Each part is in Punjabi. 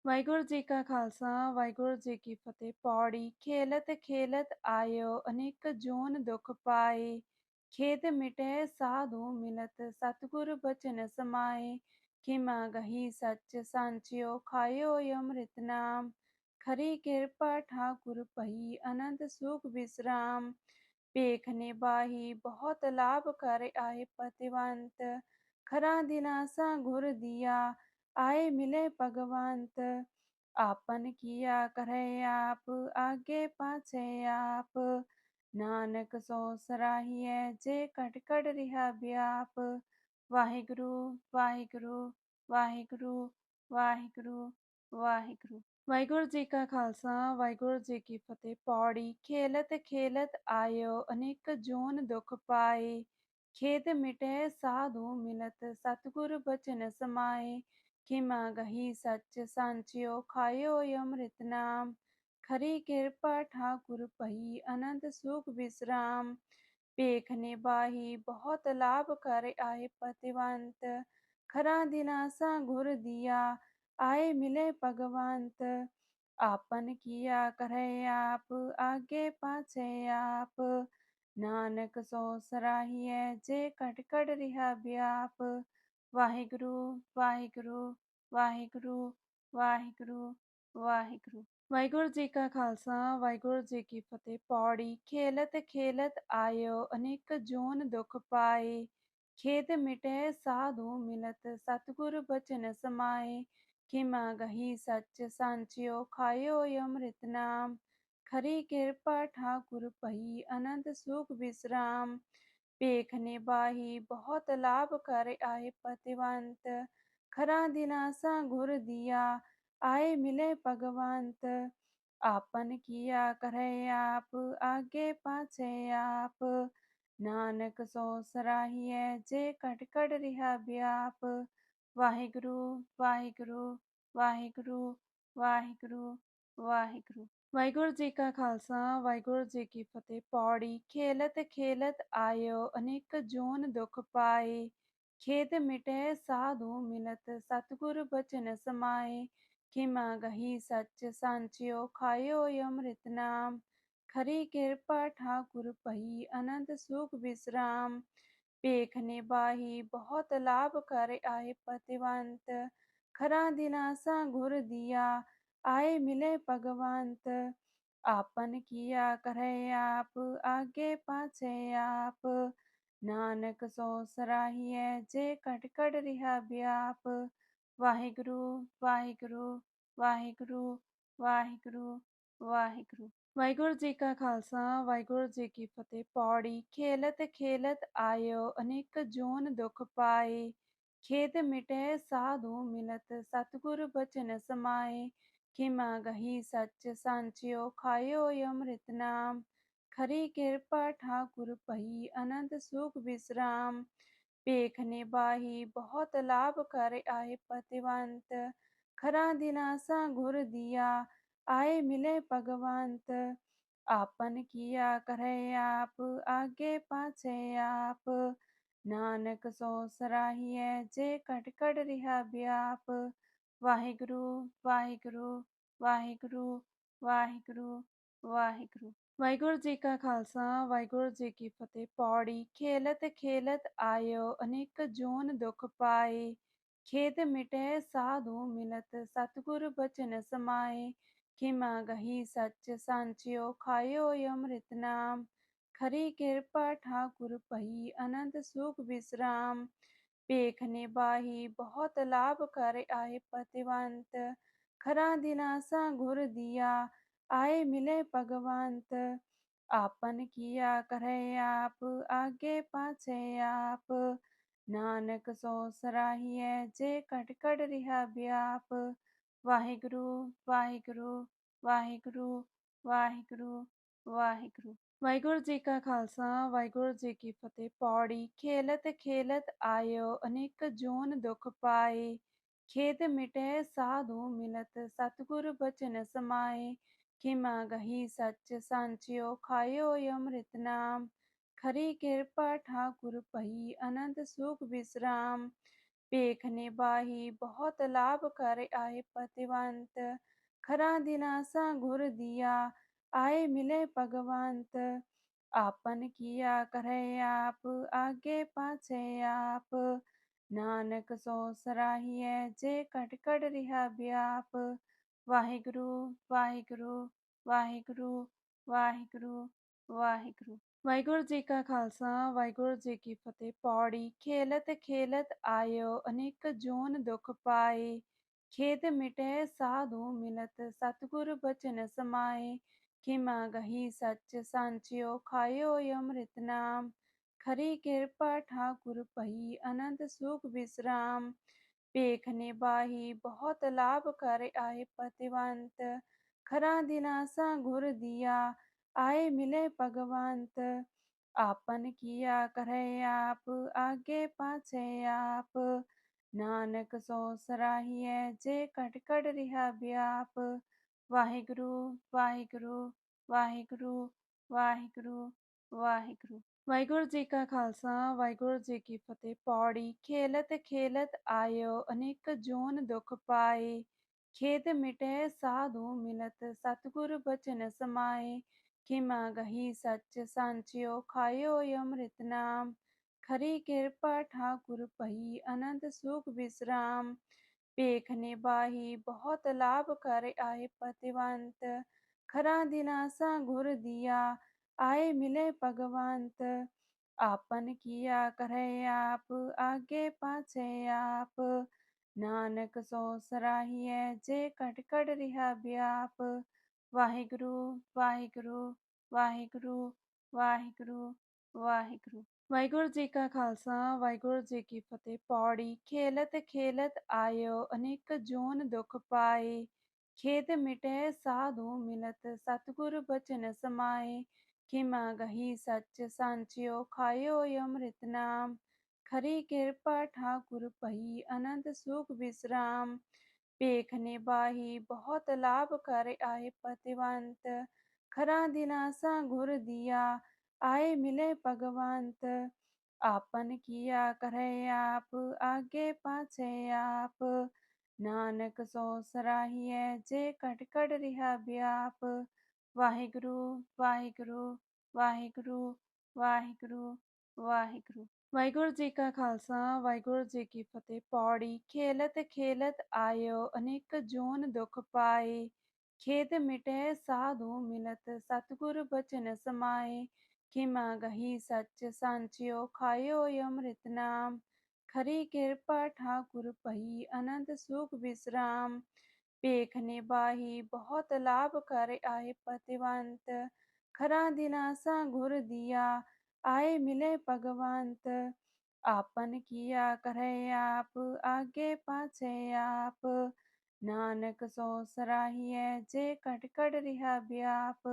ਵਾਹਿਗੁਰੂ ਜੀ ਕਾ ਖਾਲਸਾ ਵਾਹਿਗੁਰੂ ਜੀ ਕੀ ਫਤਿਹ। ਪੌੜੀ ਖੇਲਤ ਖੇਲਤ ਆਇਓ ਅਨੇਕ ਜੂਨ ਦੁਖ ਪਾਏ। ਖੇਦ ਮਿਟੇ ਸਾਧੂ ਮਿਲਤ ਸਤਿਗੁਰ ਬਚਨ ਸਮਾਏ। ਖਿਮਾ ਗਹੀ ਸੱਚ ਸਾਂਚਿਓ ਖਾਇਓ ਅੰਮ੍ਰਿਤ ਨਾਮ। ਖਰੀ ਕਿਰਪਾ ਠਾਕੁਰ ਭਈ ਅਨੰਦ ਸੁਖ ਵਿਸਰਾਮ। ਭੇਖ ਨਿਬਾਹੀ ਬਹੁਤ ਲਾਭ ਕਰ ਆਏ ਪਤਿਵੰਤ। ਖਰਾ ਦਿਲਾਸਾ ਗੁਰ ਦੀਆ आए मिले भगवंत। आपन किया करे आप आगे पाछे आप। नानक सो सराहिए जे कट कट रिहा व्याप। वाहिगुरु वाहिगुरु वाहिगुरु वाहिगुरु वाहिगुरु। ਵਾਹਿਗੁਰੂ ਜੀ ਕਾ ਖਾਲਸਾ ਵਾਹਿਗੁਰੂ ਜੀ ਕੀ ਫਤਿਹ। ਪੌੜੀ ਖੇਲਤ ਖੇਲਤ ਆਇਓ ਅਨੇਕ ਜੂਨ ਦੁਖ ਪਾਏ। ਖੇਦ ਮਿਟੇ ਸਾਧੂ ਮਿਲਤ ਸਤਿਗੁਰ ਬਚਨ ਸਮਾਏ। ਖਿਮਾ ਗਹੀ ਸੱਚ ਸਾਂਚਿਓ ਖਾਇਓ ਅੰਮ੍ਰਿਤ ਨਾਮ। ਖਰੀ ਕਿਰਪਾ ਠਾਕੁਰ ਭਈ ਅਨੰਦ ਸੁਖ ਵਿਸਰਾਮ। ਭੇਖ ਨਿਬਾਹੀ ਬਹੁਤ ਲਾਭ ਕਰ ਆਏ ਪਤਿਵੰਤ। ਖਰਾ ਦਿਲਾਸਾ ਗੁਰ ਦੀਆ आए मिले भगवंत। आपन किया करे आप आगे पाछे आप। नानक सो सराहिए जे कट कट रिहा व्याप। वाहिगुरु वाहिगुरु वाहिगुरु वाहिगुरु वाहिगुरु। ਵਾਹਿਗੁਰੂ ਜੀ ਕਾ ਖਾਲਸਾ ਵਾਹਿਗੁਰੂ ਜੀ ਕੀ ਫਤਿਹ। ਪੌੜੀ ਖੇਲਤ ਖੇਲਤ ਆਇਓ ਅਨੇਕ ਜੂਨ ਦੁਖ ਪਾਏ। ਖੇਦ ਮਿਟੇ ਸਾਧੂ ਮਿਲਤ ਸਤਿਗੁਰ ਬਚਨ ਸਮਾਏ। ਖਿਮਾ ਗਹੀ ਸੱਚ ਸਾਂਚਿਓ ਖਾਇਓ ਅੰਮ੍ਰਿਤ ਨਾਮ। ਖਰੀ ਕਿਰਪਾ ਠਾਕੁਰ ਭਈ ਅਨੰਦ ਸੁਖ ਵਿਸਰਾਮ। ਭੇਖ ਨਿਬਾਹੀ ਬਹੁਤ ਲਾਭ ਕਰ ਆਏ ਪਤਿਵੰਤ। ਖਰਾ ਦਿਲਾਸਾ ਗੁਰ ਦੀਆ आए मिले भगवंत। आपन किया करे आप आगे पाछे आप। नानक सो सराहिए जे कट कट रिहा व्याप। वाहिगुरु वाहिगुरु वाहिगुरु वाहिगुरु वाहिगुरु। ਵਾਹਿਗੁਰੂ ਜੀ ਕਾ ਖਾਲਸਾ ਵਾਹਿਗੁਰੂ ਜੀ ਕੀ ਫਤਿਹ। ਪੌੜੀ ਖੇਲਤ ਖੇਲਤ ਆਇਓ ਅਨੇਕ ਜੂਨ ਦੁਖ ਪਾਏ। ਖੇਦ ਮਿਟੇ ਸਾਧੂ ਮਿਲਤ ਸਤਿਗੁਰ ਬਚਨ ਸਮਾਏ। ਖਿਮਾ ਗਹੀ ਸੱਚ ਸਾਂਚਿਓ ਖਾਇਓ ਅੰਮ੍ਰਿਤ ਨਾਮ। ਖਰੀ ਕਿਰਪਾ ਠਾਕੁਰ ਭਈ ਅਨੰਦ ਸੁਖ ਵਿਸਰਾਮ। ਭੇਖ ਨਿਬਾਹੀ ਬਹੁਤ ਲਾਭ ਕਰ ਆਏ ਪਤਿਵੰਤ। ਖਰਾ ਦਿਲਾਸਾ ਗੁਰ ਦੀਆ आए मिले भगवंत। आपन किया करे आप आगे पाछे आप। नानक सो सराहिए जे कट कट रिहा व्याप। वाहिगुरु वाहिगुरु वाहिगुरु वाहिगुरु वाहिगुरु। ਵਾਹਿਗੁਰੂ ਜੀ ਕਾ ਖਾਲਸਾ ਵਾਹਿਗੁਰੂ ਜੀ ਕੀ ਫਤਿਹ। ਪੌੜੀ ਖੇਲਤ ਖੇਲਤ ਆਇਓ ਅਨੇਕ ਜੂਨ ਦੁਖ ਪਾਏ। ਖੇਦ ਮਿਟੇ ਸਾਧੂ ਮਿਲਤ ਸਤਿਗੁਰ ਬਚਨ ਸਮਾਏ। ਖਿਮਾ ਗਹੀ ਸੱਚ ਸਾਂਚਿਓ ਖਾਇਓ ਅੰਮ੍ਰਿਤ ਨਾਮ। ਖਰੀ ਕਿਰਪਾ ਠਾਕੁਰ ਭਈ ਅਨੰਦ ਸੁਖ ਵਿਸਰਾਮ। ਭੇਖ ਨਿਬਾਹੀ ਬਹੁਤ ਲਾਭ ਕਰ ਆਏ ਪਤਿਵੰਤ। ਖਰਾ ਦਿਲਾਸਾ ਗੁਰ ਦੀਆ आए मिले भगवंत। आपन किया करे आप आगे पाछे आप। नानक सो सराहिए जे कट कट रिहा व्याप। वाहिगुरु वाहिगुरु वाहिगुरु वाहिगुरु वाहिगुरु। ਵਾਹਿਗੁਰੂ ਜੀ ਕਾ ਖਾਲਸਾ ਵਾਹਿਗੁਰੂ ਜੀ ਕੀ ਫਤਿਹ। ਪੌੜੀ ਖੇਲਤ ਖੇਲਤ ਆਇਓ ਅਨੇਕ ਜੂਨ ਦੁਖ ਪਾਏ। ਖੇਦ ਮਿਟੇ ਸਾਧੂ ਮਿਲਤ ਸਤਿਗੁਰ ਬਚਨ ਸਮਾਏ। ਖਿਮਾ ਗਹੀ ਸੱਚ ਸਾਂਚਿਓ ਖਾਇਓ ਅੰਮ੍ਰਿਤ ਨਾਮ। ਖਰੀ ਕਿਰਪਾ ਠਾਕੁਰ ਭਈ ਅਨੰਦ ਸੁਖ ਵਿਸਰਾਮ। ਭੇਖ ਨਿਬਾਹੀ ਬਹੁਤ ਲਾਭ ਕਰ ਆਏ ਪਤਿਵੰਤ। ਖਰਾ ਦਿਲਾਸਾ ਗੁਰ ਦੀਆ आए मिले भगवंत। आपन किया करे आप आगे पाछे आप। नानक सो सराहिए जे कट कट रिहा व्याप। वाहिगुरु वाहिगुरु वाहिगुरु वाहिगुरु वाहिगुरु। ਵਾਹਿਗੁਰੂ ਜੀ ਕਾ ਖਾਲਸਾ ਵਾਹਿਗੁਰੂ ਜੀ ਕੀ ਫਤਿਹ। ਪੌੜੀ ਖੇਲਤ ਖੇਲਤ ਆਇਓ ਅਨੇਕ ਜੂਨ ਦੁਖ ਪਾਏ। ਖੇਦ ਮਿਟੇ ਸਾਧੂ ਮਿਲਤ ਸਤਿਗੁਰ ਬਚਨ ਸਮਾਏ। ਖਿਮਾ ਗਹੀ ਸੱਚ ਸਾਂਚਿਓ ਖਾਇਓ ਅੰਮ੍ਰਿਤ ਨਾਮ। ਖਰੀ ਕਿਰਪਾ ਠਾਕੁਰ ਭਈ ਅਨੰਦ ਸੁਖ ਵਿਸਰਾਮ। ਭੇਖ ਨੇ ਬਾਹੀ ਬਹੁਤ ਲਾਭ ਕਰ ਆਏ ਪਤਿਵੰਤ। ਖਰਾ ਦਿਲਾਸਾ ਗੁਰ ਦੀਆ ਆਏ ਮਿਲੇ ਭਗਵੰਤ। ਆਪਨ ਕੀਆ ਕਰੈ ਆਪ ਆਗੇ ਪਾਛੈ ਆਪ। ਨਾਨਕ ਸੋ ਸਰਾਹੀਐ ਜੇ ਘਟ ਘਟ ਰਿਹਾ ਵਿਆਪ। ਵਾਹਿਗੁਰੂ ਵਾਹਿਗੁਰੂ ਵਾਹਿਗੁਰੂ ਵਾਹਿਗੁਰੂ ਵਾਹਿਗੁਰੂ। ਵਾਹਿਗੁਰੂ ਜੀ ਕਾ ਖਾਲਸਾ ਵਾਹਿਗੁਰੂ ਜੀ ਕੀ ਫਤਿਹ। ਪੌੜੀ ਖੇਲਤ ਖੇਲਤ ਆਇਓ ਅਨੇਕ ਜੋਨ ਦੁਖ ਪਾਏ। ਖੇਦ ਮਿਟੈ ਸਾਧੂ ਮਿਲਤ ਸਤਿਗੁਰ ਬਚਨ ਸਮਾਏ। ਖਿਮਾ ਗਹੀ ਸੱਚ ਸਾਂਚਿਓ ਖਾਇਓ ਅੰਮ੍ਰਿਤ ਨਾਮ। ਖਰੀ ਕਿਰਪਾ ਠਾਕੁਰ ਭਈ ਅਨੰਦ ਸੁਖ ਵਿਸਰਾਮ। ਭੇਖ ਨੇ ਬਾਹੀ ਬਹੁਤ ਲਾਭ ਕਰ ਆਏ ਪਤਿਵੰਤ। ਖਰਾ ਦਿਲਾਸਾ ਗੁਰ ਦੀਆ ਆਏ ਮਿਲੇ ਭਗਵੰਤ। ਆਪਨ ਕੀਆ ਕਰੈ ਆਪ ਆਗੇ ਪਾਛੈ ਆਪ। ਨਾਨਕ ਸੋ ਸਰਾਹੀਐ ਜੇ ਘਟ ਘਟ ਰਿਹਾ ਵਿਆਪ। ਵਾਹਿਗੁਰੂ ਵਾਹਿਗੁਰੂ ਵਾਹਿਗੁਰੂ ਵਾਹਿਗੁਰੂ ਵਾਹਿਗੁਰੂ। ਵਾਹਿਗੁਰੂ ਜੀ ਕਾ ਖਾਲਸਾ ਵਾਹਿਗੁਰੂ ਜੀ ਕੀ ਫਤਿਹ। ਪੌੜੀ ਖੇਲਤ ਖੇਲਤ ਆਇਓ ਅਨੇਕ ਜੋਨ ਦੁਖ ਪਾਏ। ਖੇਦ ਮਿਟੈ ਸਾਧੂ ਮਿਲਤ ਸਤਿਗੁਰ ਬਚਨ ਸਮਾਏ। ਖਿਮਾ ਗਹੀ ਸੱਚ ਸਾਂਚਿਓ ਖਾਇਓ ਅੰਮ੍ਰਿਤ ਨਾਮ। ਖਰੀ ਕਿਰਪਾ ਠਾਕੁਰ ਭਈ ਅਨੰਦ ਸੁਖ ਵਿਸਰਾਮ। ਭੇਖ ਨੇ ਬਾਹੀ ਬਹੁਤ ਲਾਭ ਕਰ ਆਏ ਪਤਿਵੰਤ। ਖਰਾ ਦਿਲਾਸਾ ਗੁਰ ਦੀਆ ਆਏ ਮਿਲੇ ਭਗਵੰਤ। ਆਪਨ ਕੀਆ ਕਰੈ ਆਪ ਆਗੇ ਪਾਛੈ ਆਪ। ਨਾਨਕ ਸੋ ਸਰਾਹੀਐ ਜੇ ਘਟ ਘਟ ਰਿਹਾ ਵਿਆਪ। ਵਾਹਿਗੁਰੂ ਵਾਹਿਗੁਰੂ ਵਾਹਿਗੁਰੂ ਵਾਹਿਗੁਰੂ ਵਾਹਿਗੁਰੂ। ਵਾਹਿਗੁਰੂ ਜੀ ਕਾ ਖਾਲਸਾ ਵਾਹਿਗੁਰੂ ਜੀ ਕੀ ਫਤਿਹ। ਪੌੜੀ ਖੇਲਤ ਖੇਲਤ ਆਇਓ ਅਨੇਕ ਜੋਨ ਦੁਖ ਪਾਏ। ਖੇਦ ਮਿਟੈ ਸਾਧੂ ਮਿਲਤ ਸਤਿਗੁਰ ਬਚਨ ਸਮਾਏ। ਖਿਮਾ ਗਹੀ ਸੱਚ ਸਾਂਚਿਓ ਖਾਇਓ ਅੰਮ੍ਰਿਤ ਨਾਮ। ਖਰੀ ਕਿਰਪਾ ਠਾਕੁਰ ਭਈ ਅਨੰਦ ਸੁਖ ਵਿਸਰਾਮ। ਭੇਖ ਨੇ ਬਾਹੀ ਬਹੁਤ ਲਾਭ ਕਰ ਆਏ ਪਤਿਵੰਤ। ਖਰਾ ਦਿਲਾਸਾ ਗੁਰ ਦੀਆ ਆਏ ਮਿਲੇ ਭਗਵੰਤ। ਆਪਨ ਕੀਆ ਕਰੈ ਆਪ ਆਗੇ ਪਾਛੈ ਆਪ। ਨਾਨਕ ਸੋ ਸਰਾਹੀਐ ਜੇ ਘਟ ਘਟ ਰਿਹਾ ਵਿਆਪ। ਵਾਹਿਗੁਰੂ ਵਾਹਿਗੁਰੂ ਵਾਹਿਗੁਰੂ ਵਾਹਿਗੁਰੂ ਵਾਹਿਗੁਰੂ। ਵਾਹਿਗੁਰੂ ਜੀ ਕਾ ਖਾਲਸਾ ਵਾਹਿਗੁਰੂ ਜੀ ਕੀ ਫਤਿਹ। ਪੌੜੀ ਖੇਲਤ ਖੇਲਤ ਆਇਓ ਅਨੇਕ ਜੋਨ ਦੁਖ ਪਾਏ। ਖੇਦ ਮਿਟੈ ਸਾਧੂ ਮਿਲਤ ਸਤਿਗੁਰ ਬਚਨ ਸਮਾਏ। ਖਿਮਾ ਗਹੀ ਸੱਚ ਸਾਂਚਿਓ ਖਾਇਓ ਅੰਮ੍ਰਿਤ ਨਾਮ। ਖਰੀ ਕਿਰਪਾ ਠਾਕੁਰ ਭਈ ਅਨੰਦ ਸੁਖ ਵਿਸਰਾਮ। ਭੇਖ ਨੇ ਬਾਹੀ ਬਹੁਤ ਲਾਭ ਕਰ ਆਏ ਪਤਿਵੰਤ। ਖਰਾ ਦਿਲਾਸਾ ਗੁਰ ਦੀਆ ਆਏ ਮਿਲੇ ਭਗਵੰਤ। ਆਪਨ ਕੀਆ ਕਰੈ ਆਪ ਆਗੇ ਪਾਛੈ ਆਪ। ਨਾਨਕ ਸੋ ਸਰਾਹੀਐ ਜੇ ਘਟ ਘਟ ਰਿਹਾ ਵਿਆਪ।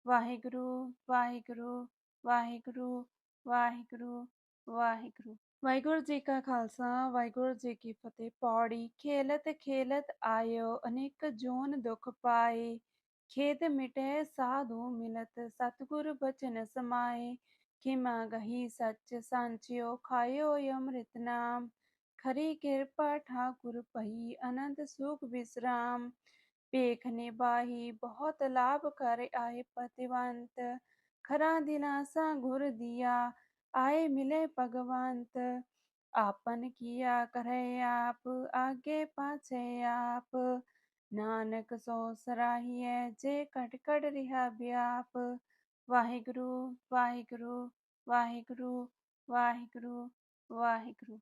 ਵਾਹਿਗੁਰੂ ਵਾਹਿਗੁਰੂ ਵਾਹਿਗੁਰੂ ਵਾਹਿਗੁਰੂ ਵਾਹਿਗੁਰੂ। ਵਾਹਿਗੁਰੂ ਜੀ ਕਾ ਖਾਲਸਾ ਵਾਹਿਗੁਰੂ ਜੀ ਕੀ ਫਤਿਹ। ਪੌੜੀ ਖੇਲਤ ਖੇਲਤ ਆਇਓ ਅਨੇਕ ਜੋਨ ਦੁਖ ਪਾਏ। ਖੇਦ ਮਿਟੈ ਸਾਧੂ ਮਿਲਤ ਸਤਿਗੁਰ ਬਚਨ ਸਮਾਏ। ਖਿਮਾ ਗਹੀ ਸੱਚ ਸਾਂਚਿਓ ਖਾਇਓ ਅੰਮ੍ਰਿਤ ਨਾਮ। ਖਰੀ ਕਿਰਪਾ ਠਾਕੁਰ ਭਈ ਅਨੰਦ ਸੁਖ ਵਿਸਰਾਮ। ਭੇਖ ਨੇ ਬਾਹੀ ਬਹੁਤ ਲਾਭ ਕਰ ਆਏ ਪਤਿਵੰਤ। ਖਰਾ ਦਿਲਾਸਾ ਗੁਰ ਦੀਆ ਆਏ ਮਿਲੇ ਭਗਵੰਤ। ਆਪਨ ਕੀਆ ਕਰੈ ਆਪ ਆਗੇ ਪਾਛੈ ਆਪ। ਨਾਨਕ ਸੋ ਸਰਾਹੀਐ ਜੇ ਘਟ ਘਟ ਰਿਹਾ ਵਿਆਪ। ਵਾਹਿਗੁਰੂ ਵਾਹਿਗੁਰੂ ਵਾਹਿਗੁਰੂ ਵਾਹਿਗੁਰੂ ਵਾਹਿਗੁਰੂ।